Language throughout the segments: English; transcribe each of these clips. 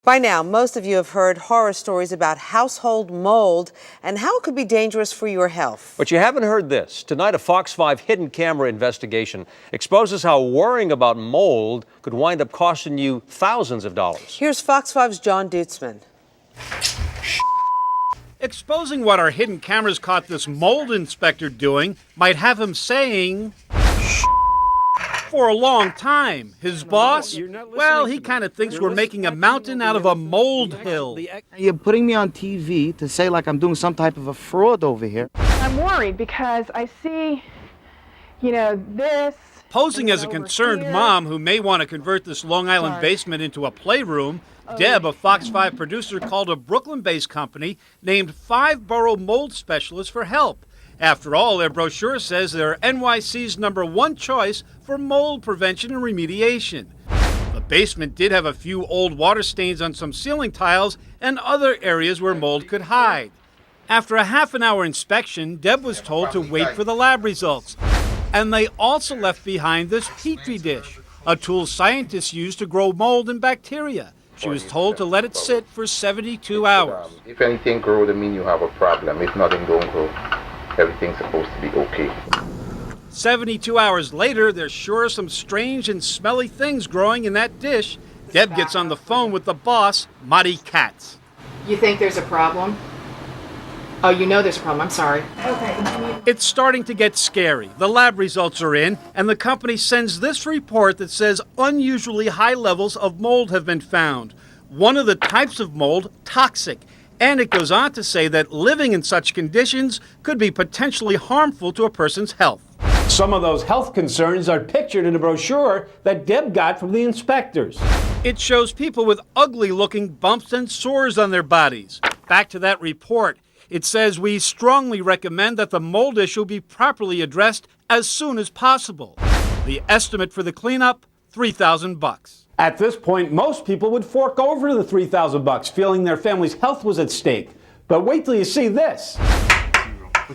By now, most of you have heard horror stories about household mold and how it could be dangerous for your health. But you haven't heard this. Tonight, a Fox 5 hidden camera investigation exposes how worrying about mold could wind up costing you thousands of dollars. Here's Fox 5's John Deutzman. Exposing what our hidden cameras caught this mold inspector doing might have him saying for a long time. His boss, well, he kind of thinks we're making a mountain out of a mold hill. You're putting me on TV to say like I'm doing some type of a fraud over here. I'm worried because I see, this. Posing as a concerned mom who may want to convert this Long Island basement into a playroom, Deb, a Fox 5 producer, called a Brooklyn-based company named 5 Borough Mold Specialists for help. After all, their brochure says they're NYC's #1 choice for mold prevention and remediation. The basement did have a few old water stains on some ceiling tiles and other areas where mold could hide. After a half-an-hour inspection, Deb was told to wait for the lab results. And they also left behind this Petri dish, a tool scientists use to grow mold and bacteria. She was told to let it sit for 72 hours. If anything grows, that means you have a problem. If nothing don't grow, everything's supposed to be okay. 72 hours later, there sure are some strange and smelly things growing in that dish. Deb gets on the phone with the boss, Marty Katz. You think there's a problem? Oh, you know there's a problem. I'm sorry. Okay. It's starting to get scary. The lab results are in, and the company sends this report that says unusually high levels of mold have been found. One of the types of mold, toxic. And it goes on to say that living in such conditions could be potentially harmful to a person's health. Some of those health concerns are pictured in a brochure that Deb got from the inspectors. It shows people with ugly-looking bumps and sores on their bodies. Back to that report. It says we strongly recommend that the mold issue be properly addressed as soon as possible. The estimate for the cleanup, $3,000. At this point, most people would fork over the $3,000, feeling their family's health was at stake. But wait till you see this.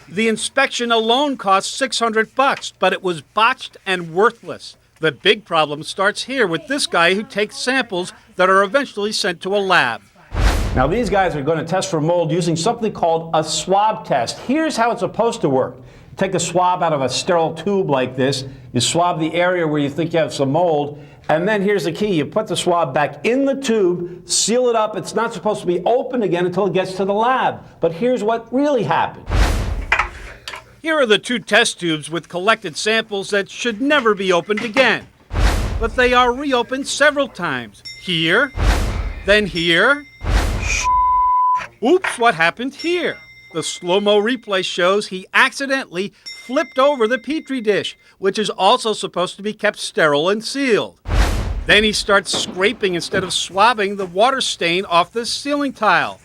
The inspection alone cost $600, but it was botched and worthless. The big problem starts here with this guy who takes samples that are eventually sent to a lab. Now these guys are going to test for mold using something called a swab test. Here's how it's supposed to work. Take a swab out of a sterile tube like this. You swab the area where you think you have some mold. And then here's the key. You put the swab back in the tube, seal it up. It's not supposed to be open again until it gets to the lab. But here's what really happened. Here are the 2 test tubes with collected samples that should never be opened again. But they are reopened several times. Here, then here. Oops, what happened here? The slow-mo replay shows he accidentally flipped over the Petri dish, which is also supposed to be kept sterile and sealed. Then he starts scraping instead of swabbing the water stain off the ceiling tile.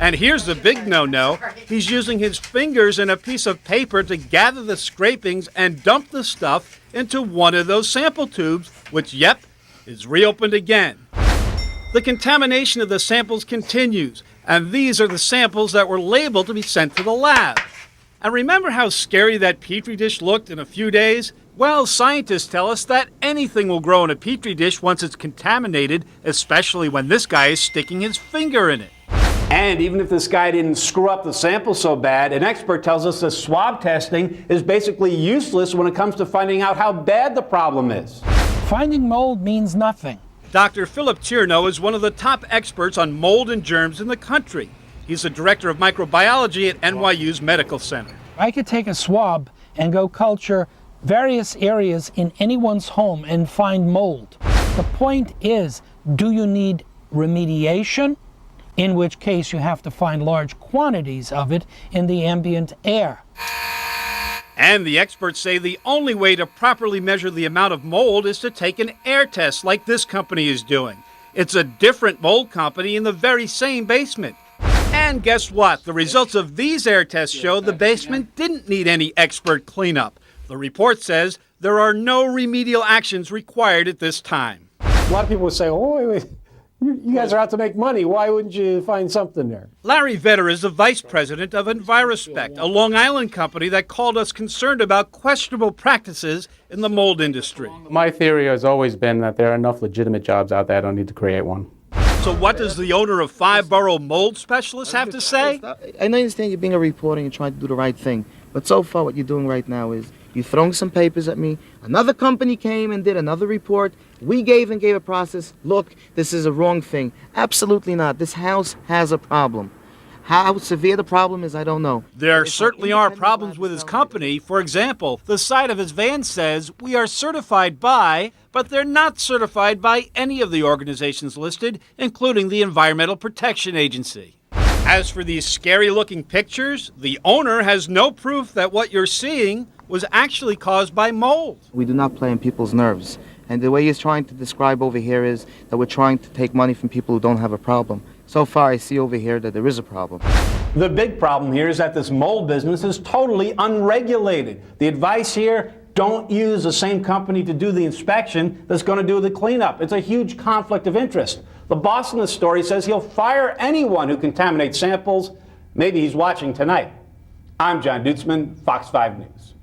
And here's the big no-no. He's using his fingers and a piece of paper to gather the scrapings and dump the stuff into one of those sample tubes, which, yep, is reopened again. The contamination of the samples continues, and these are the samples that were labeled to be sent to the lab. And remember how scary that Petri dish looked in a few days? Well, scientists tell us that anything will grow in a Petri dish once it's contaminated, especially when this guy is sticking his finger in it. And even if this guy didn't screw up the sample so bad, an expert tells us that swab testing is basically useless when it comes to finding out how bad the problem is. Finding mold means nothing. Dr. Philip Tierno is one of the top experts on mold and germs in the country. He's the director of microbiology at NYU's Medical Center. I could take a swab and go culture various areas in anyone's home and find mold. The point is, do you need remediation? In which case you have to find large quantities of it in the ambient air. And the experts say the only way to properly measure the amount of mold is to take an air test like this company is doing. It's a different mold company in the very same basement. And guess what? The results of these air tests show the basement didn't need any expert cleanup. The report says there are no remedial actions required at this time. A lot of people would say, oh, wait. You guys are out to make money. Why wouldn't you find something there? Larry Vetter is the vice president of Envirospect, a Long Island company that called us concerned about questionable practices in the mold industry. My theory has always been that there are enough legitimate jobs out there. I don't need to create one. So what does the owner of Five Borough Mold Specialists have to say? I understand you're being a reporter and you're trying to do the right thing. But so far what you're doing right now is you're throwing some papers at me. Another company came and did another report. We gave a process. Look, this is a wrong thing. Absolutely not. This house has a problem. How severe the problem is, I don't know. There certainly are problems with his company. For example, the side of his van says, "We are certified by," but they're not certified by any of the organizations listed, including the Environmental Protection Agency. As for these scary-looking pictures, the owner has no proof that what you're seeing was actually caused by mold. We do not play on people's nerves. And the way he's trying to describe over here is that we're trying to take money from people who don't have a problem. So far, I see over here that there is a problem. The big problem here is that this mold business is totally unregulated. The advice here, don't use the same company to do the inspection that's going to do the cleanup. It's a huge conflict of interest. The boss in the story says he'll fire anyone who contaminates samples. Maybe he's watching tonight. I'm John Deutzman, Fox 5 News.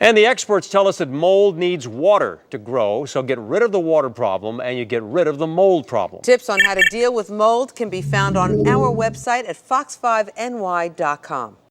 And the experts tell us that mold needs water to grow, so get rid of the water problem and you get rid of the mold problem. Tips on how to deal with mold can be found on our website at fox5ny.com.